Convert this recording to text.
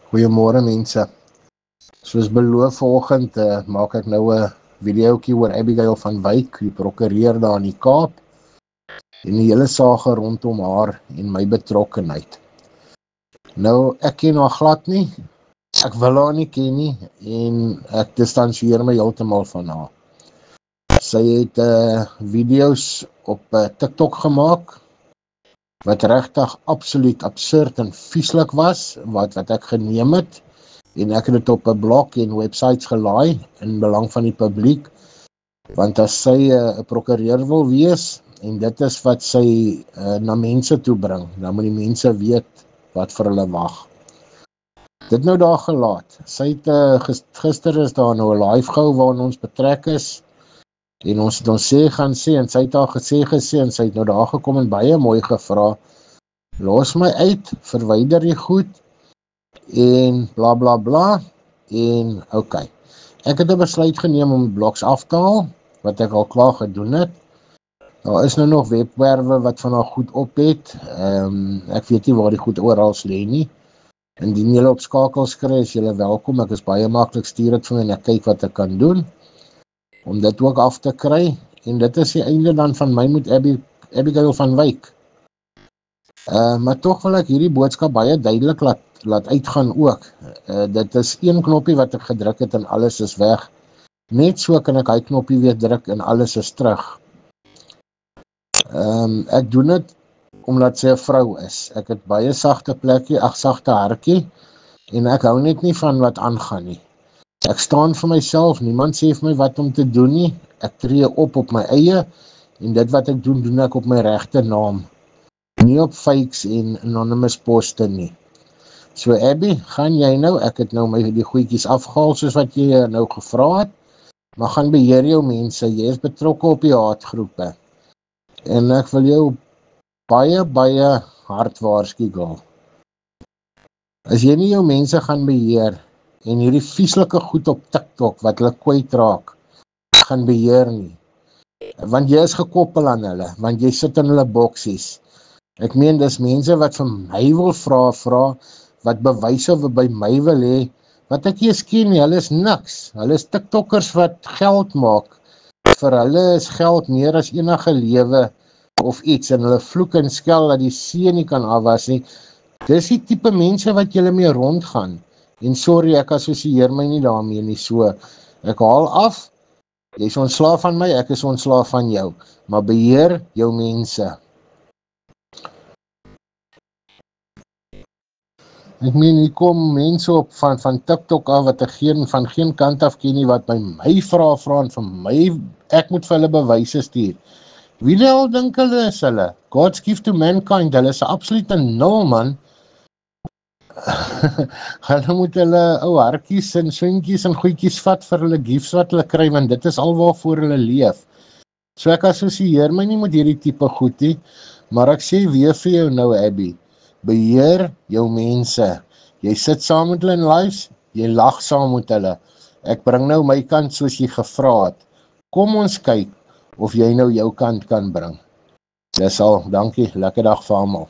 Goeiemôre mense. Soos beloof vanoggend maak ek nou 'n videoetjie oor Abigail van Wyk, die prokureur daar in die Kaap, en die hele saga rondom haar en my betrokkenheid. Nou, ek ken haar glad nie, ek wil haar nie ken nie, en ek distansieer my heeltemal van haar. Sy het video's op TikTok gemaak, wat regtig absoluut absurd en vieslik was, wat ek geneem het, en ek het dit op 'n blog en websites gelaai in belang van die publiek, want as sy 'n prokureur wil wees, en dit is wat sy na mense toe bring, dan moet die mense weet wat vir hulle wag. Dit nou daar gelaat. Sy het gister is daar nou 'n live gehou waarin ons betrek is, en ons het ons gaan sê, en sy het daar gesê, en sy het nou daar gekom en baie mooi gevra, los my uit, verwyder die goed, en bla bla bla, en ok. Ek het 'n besluit geneem om blogs af te haal, wat ek al klaar gedoen het. Daar is nou nog webwerwe wat van haar goed op het, ek weet nie waar die goed oral lê nie. Indien julle op skakels kry, is julle welkom, ek is baie maklik, stuur dit vir my en ek kyk wat ek kan doen, om dit ook af te kry, en dit is die einde dan van my met Abigail van Wyk. Maar tog wil ek hierdie boodskap baie duidelik laat uitgaan ook. Dit is een knoppie wat ek gedruk het en alles is weg. Net so kan ek hy knoppie weer druk en alles is terug. Ek doen dit omdat sy 'n vrou is. Ek het baie sagte plekkie, sagte hartjie, en ek hou net nie van wat aangaan nie. Ek staan vir myself, niemand sê vir my wat om te doen nie. Ek tree op my eie, en dit wat ek doen, doen ek op my regte naam. Nie op fakes en anonymous poste nie. So Abby, gaan jy nou, ek het nou die goedjies afgehaal soos wat jy nou gevra het, maar gaan beheer jou mense, jy is betrokke op die haatgroepe. En ek wil jou baie hard waarsku, girl. As jy nie jou mense gaan beheer, en hierdie vieslike goed op TikTok, wat hulle kwytraak, gaan beheer nie. Want jy is gekoppel aan hulle, want jy sit in hulle boksies. Ek meen, dis mense wat vir my wil vra, wat bewyse by my wil hê, wat ek eers ken nie, hulle is niks. Hulle is TikTokkers wat geld maak. Vir hulle is geld meer as enige lewe of iets, en hulle vloek en skel dat die see nie kan afwas nie. Dis die tipe mense wat julle mee rondgaan. En sorry, ek assosieer my nie daarmee nie, so ek haal af, jy is ontslaaf van my, ek is ontslaaf van jou, maar beheer jou mense. Ek meen, hier kom mense op van TikTok af, wat ek van geen kant af ken nie, wat by my vra en van my, ek moet vir hulle bewyse stuur. Wie die al dink hulle is hulle? God's gift to mankind, hulle is absoluut 'n nul, man. Hulle moet hulle ou hartjies en swinkies en goedjies vat vir hulle gifts wat hulle kry, want dit is al waarvoor hulle leef. So ek assosieer my nie met hierdie tipe goed nie, maar ek sê weer vir jou nou, Abby, beheer jou mense. Jy sit saam met hulle in lives, jy lag saam met hulle. Ek bring nou my kant soos jy gevra het. Kom ons kyk of jy nou jou kant kan bring. Dis al, dankie, lekker dag vir almal.